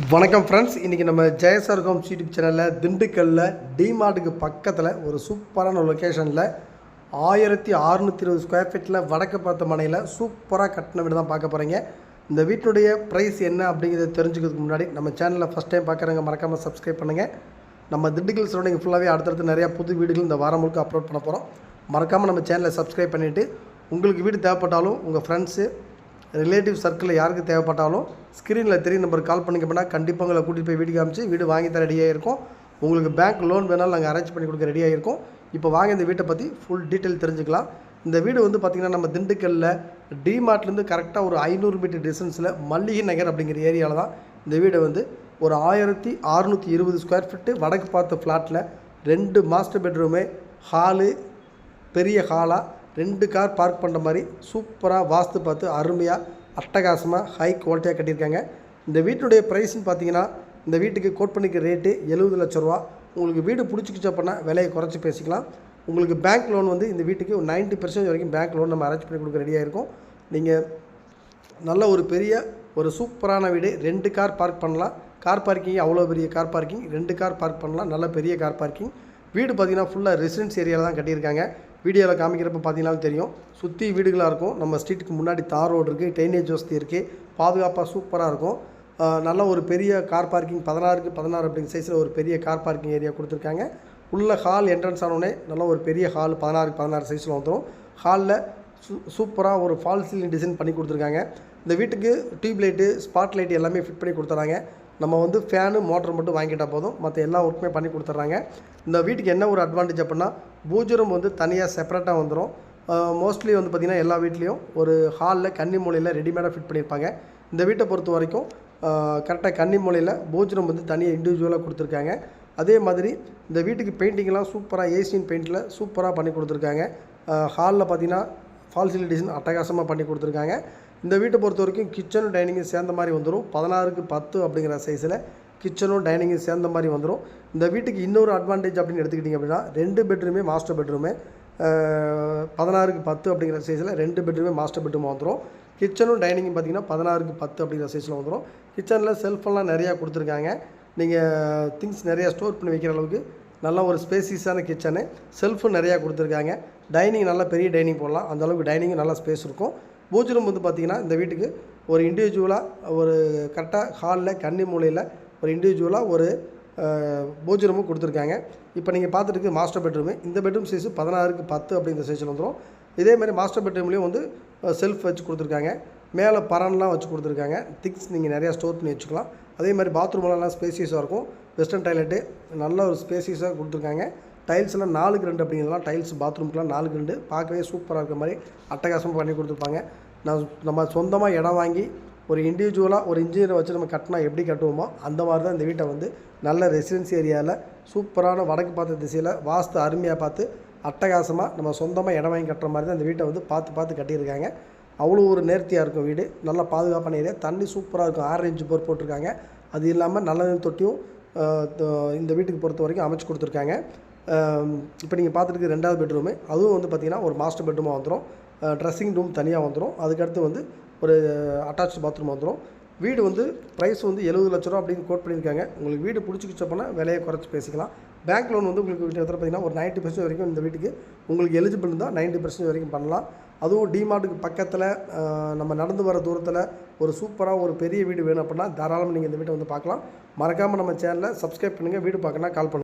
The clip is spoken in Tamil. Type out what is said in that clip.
வணக்கம் ஃப்ரெண்ட்ஸ், இன்றைக்கி நம்ம ஜெயசார் ஹோம்ஸ் யூடியூப் சேனலில் திண்டுக்கல்லில் டிமார்ட்டுக்கு பக்கத்தில் ஒரு சூப்பரான லொக்கேஷனில் 1620 ஸ்கொயர் ஃபீட்டில் வடக்கு பார்த்த மனையில் சூப்பராக கட்டின வீடு தான் பார்க்க போகிறீங்க. இந்த வீட்டுடைய ப்ரைஸ் என்ன அப்படிங்கிறத தெரிஞ்சுக்கிறதுக்கு முன்னாடி நம்ம சேனலில் ஃபஸ்ட் டைம் பார்க்குறவங்க மறக்காமல் சப்ஸ்கிரைப் பண்ணுங்கள். நம்ம திண்டுக்கல் சரௌண்டிங் ஃபுல்லாகவே அடுத்தடுத்து நிறையா புது வீடுகள் இந்த வாரம் முழுக்க அப்லோட் பண்ண போகிறோம். மறக்காமல் நம்ம சேனலை சப்ஸ்கிரைப் பண்ணிவிட்டு உங்களுக்கு வீடு தேவைப்பட்டாலும் உங்கள் ஃப்ரெண்ட்ஸு ரிலேட்டிவ் சர்க்கிளில் யாருக்கு தேவைப்பட்டாலும் ஸ்க்ரீனில் தெரியும் நம்பர் கால் பண்ணிக்கப்போனா கண்டிப்பாக உங்களை கூட்டிகிட்டு போய் வீடு காமிச்சு வீடு வாங்கி தர ரெடியாக இருக்கும். உங்களுக்கு பேங்க் லோன் வேணாலும் நாங்கள் அரேஞ்ச் பண்ணி கொடுக்க ரெடியாக இருக்கும். இப்போ வாங்க இந்த வீட்டை பற்றி ஃபுல் டீட்டெயில் தெரிஞ்சுக்கலாம். இந்த வீடு வந்து பார்த்திங்கன்னா நம்ம திண்டுக்கல்லில் டிமார்ட்லேருந்து கரெக்டாக ஒரு 500 மீட்டர் டிஸ்டன்ஸில் மல்லிகை நகர் அப்படிங்கிற ஏரியாவில் தான் இந்த வீடு வந்து ஒரு 1620 ஸ்கொயர் ஃபீட்டு வடக்கு பார்த்த ஃப்ளாட்டில் 2 மாஸ்டர் பெட்ரூமு, ஹாலு, பெரிய ஹாலாக 2 கார் பார்க் பண்ணுற மாதிரி சூப்பராக வாஸ்து பார்த்து அருமையாக அட்டகாசமாக ஹை குவாலிட்டியாக கட்டியிருக்காங்க. இந்த வீட்டுடைய ப்ரைஸ்ன்னு பார்த்தீங்கன்னா இந்த வீட்டுக்கு கோட் பண்ணிக்கிற ரேட்டு 70 லட்ச ரூபா. உங்களுக்கு வீடு பிடிச்சிக்கிச்சு அப்படின்னா விலையை குறைச்சி பேசிக்கலாம். உங்களுக்கு பேங்க் லோன் வந்து இந்த வீட்டுக்கு 90% வரைக்கும் பேங்க் லோன் நம்ம அரேஞ்ச் பண்ணி கொடுக்க ரெடியாக இருக்கும். நீங்கள் நல்ல ஒரு பெரிய ஒரு சூப்பரான வீடு, 2 கார் பார்க் பண்ணலாம். கார் பார்க்கிங் அவ்வளோ பெரிய கார் பார்க்கிங், 2 கார் பார்க் பண்ணலாம். நல்ல பெரிய கார் பார்க்கிங். வீடு பார்த்திங்கன்னா ஃபுல்லாக ரெசிடென்ஸ் ஏரியாவில் தான் கட்டியிருக்காங்க. வீடியோவில் காமிக்கிறப்ப பார்த்தீங்கன்னாலும் தெரியும், சுற்றி வீடுகளாக இருக்கும். நம்ம ஸ்ட்ரீட்டுக்கு முன்னாடி தார் ரோடு இருக்குது, ட்ரைனேஜ் வசதி இருக்குது, பாதுகாப்பாக சூப்பராக இருக்கும். நல்ல ஒரு பெரிய கார் பார்க்கிங் 16க்கு 16 அப்படிங்கிற சைஸில் ஒரு பெரிய கார் பார்க்கிங் ஏரியா கொடுத்துருக்காங்க. உள்ள ஹால் என்ட்ரன்ஸ் ஆனோடனே நல்ல ஒரு பெரிய ஹால் 16க்கு 16 சைஸில் வந்துடும். ஹாலில் சூப்பராக ஒரு ஃபால் சீலிங் டிசைன் பண்ணி கொடுத்துருக்காங்க. இந்த வீட்டுக்கு டியூப் லைட்டு, ஸ்பாட் லைட்டு எல்லாமே ஃபிட் பண்ணி கொடுத்துறாங்க. நம்ம வந்து ஃபேனு மோட்டர் மட்டும் வாங்கிட்டால் போதும், மற்ற எல்லா ஒர்க்குமே பண்ணி கொடுத்துட்றாங்க. இந்த வீட்டுக்கு என்ன ஒரு அட்வான்டேஜ் அப்படின்னா பூஜரம் வந்து தனியாக செப்பரேட்டாக வந்துடும். மோஸ்ட்லி வந்து பார்த்திங்கன்னா எல்லா வீட்லேயும் ஒரு ஹாலில் கன்னி மூலையில் ரெடிமேடாக ஃபிட் பண்ணியிருப்பாங்க. இந்த வீட்டை பொறுத்த வரைக்கும் கரெக்டாக கன்னி மூலையில் பூஜரம் வந்து தனியாக இண்டிவிஜுவலாக கொடுத்துருக்காங்க. அதே மாதிரி இந்த வீட்டுக்கு பெயிண்டிங்லாம் சூப்பராக ஏசியன் பெயிண்டில் சூப்பராக பண்ணி கொடுத்துருக்காங்க. ஹாலில் பார்த்திங்கன்னா ஃபால் சீலிங் டிசைன் அட்டகாசமாக பண்ணி கொடுத்துருக்காங்க. இந்த வீட்டை பொறுத்த வரைக்கும் கிச்சனும் டைனிங்கும் சேர்ந்த மாதிரி வந்துடும். 16க்கு 10 அப்படிங்கிற சைஸில் கிச்சனும் டைனிங்கும் சேர்ந்த மாதிரி வந்துடும். இந்த வீட்டுக்கு இன்னொரு அட்வான்டேஜ் அப்படின்னு எடுத்துக்கிட்டிங்க அப்படின்னா 2 பெட்ரூமே மாஸ்டர் பெட்ரூமு, 16க்கு 10 அப்படிங்கிற சைஸில் 2 பெட்ரூமே மாஸ்டர் பெட்ரூம் வந்துடும். கிச்சனும் டைனிங்கும் பார்த்திங்கன்னா 16க்கு 10 அப்படிங்கிற சைஸில் வந்துடும். கிச்சனில் செல்ஃபெல்லாம் நிறையா கொடுத்துருக்காங்க. நீங்கள் திங்ஸ் நிறையா ஸ்டோர் பண்ணி வைக்கிற அளவுக்கு நல்ல ஒரு ஸ்பேசியஸான கிச்சனு, செல்ஃபும் நிறையா கொடுத்துருக்காங்க. டைனிங் நல்லா பெரிய டைனிங் போடலாம், அந்தளவுக்கு டைனிங்கும் நல்லா ஸ்பேஸ் இருக்கும். பூஜரம் வந்து பார்த்திங்கன்னா இந்த வீட்டுக்கு ஒரு இண்டிவிஜுவலாக ஒரு கரெக்டாக ஹாலில் கன்னி மூலையில் ஒரு இண்டிவிஜுவலாக ஒரு பூஜரமும் கொடுத்துருக்காங்க. இப்போ நீங்கள் பார்த்துட்டு மாஸ்டர் பெட்ரூமு, இந்த பெட்ரூம் சைஸு 16க்கு 10 அப்படிங்கிற சைஸில் வந்துடும். இதேமாதிரி மாஸ்டர் பெட்ரூம்லேயும் வந்து செல்ஃப் வச்சு கொடுத்துருக்காங்க. மேலே பரன்லாம் வச்சு கொடுத்துருக்காங்க. திங்ஸ் நீங்கள் நிறையா ஸ்டோர் பண்ணி வச்சுக்கலாம். அதே மாதிரி பாத்ரூம்லாம் ஸ்பேசியஸாக இருக்கும். வெஸ்டர்ன் டாய்லெட்டு நல்ல ஒரு ஸ்பேசியஸாக கொடுத்துருக்காங்க. டைல்ஸ்லாம் 4க்கு 2 அப்படிங்கிறதுலாம் டைல்ஸ் பாத்ரூம்க்குலாம் 4க்கு 2 பார்க்கவே சூப்பராக இருக்கிற மாதிரி அட்டகாசமாக பண்ணி கொடுத்துருப்பாங்க. நம்ம சொந்தமாக இடம் வாங்கி ஒரு இண்டிவிஜுவலாக ஒரு இன்ஜினியரை வச்சு நம்ம கட்டினா எப்படி கட்டுவோமோ அந்த மாதிரி தான் இந்த வீட்டை வந்து நல்ல ரெசிடென்சி ஏரியாவில் சூப்பரான வடக்கு பார்த்த திசையில் வாஸ்து அருமையாக பார்த்து அட்டகாசமாக நம்ம சொந்தமாக இடம் வாங்கி கட்டுற மாதிரி தான் இந்த வீட்டை வந்து பார்த்து கட்டியிருக்காங்க. அவ்வளோ ஒரு நேர்த்தியாக இருக்கும் வீடு. நல்லா பாதுகாப்பான ஏரியா, தண்ணி சூப்பராக இருக்கும். 6 இன்ச்சு போர் போட்டிருக்காங்க. அது இல்லாமல் நல்ல தொட்டியும் இந்த வீட்டுக்கு பொறுத்த வரைக்கும் அமைச்சு கொடுத்துருக்காங்க. இப்போ நீங்கள் பார்த்துருக்கு 2வது பெட்ரூமு, அதுவும் வந்து பார்த்திங்கன்னா ஒரு மாஸ்டர் பெட்ரூமாக வந்துடும். ட்ரெஸ்ஸிங் ரூம் தனியாக வந்துடும். அதுக்கடுத்து வந்து ஒரு அட்டாச் பாத்ரூம் வந்துடும். வீடு வந்து ப்ரைஸ் வந்து 70 லட்ச ரூபா அப்படின்னு கோட் பண்ணியிருக்காங்க. உங்களுக்கு வீடு பிடிச்சிக்கிச்சு அப்படின்னா விலையை குறைச்சி பேசிக்கலாம். பேங்க் லோன் வந்து உங்களுக்கு வீட்டு பார்த்திங்கன்னா ஒரு 90% வரைக்கும் இந்த வீட்டுக்கு உங்களுக்கு எலிஜிபிள் இருந்தால் 90% வரைக்கும் பண்ணலாம். அதுவும் டிமார்ட்டுக்கு பக்கத்தில் நம்ம நடந்து வர தூரத்தில் ஒரு சூப்பராக ஒரு பெரிய வீடு வேணும் அப்படின்னா தாராளமாக நீங்கள் இந்த வீட்டை வந்து பார்க்கலாம். மறக்காமல் நம்ம சேனலை சப்ஸ்கிரைப் பண்ணுங்கள். வீடு பார்க்கணுன்னா கால் பண்ணுங்கள்.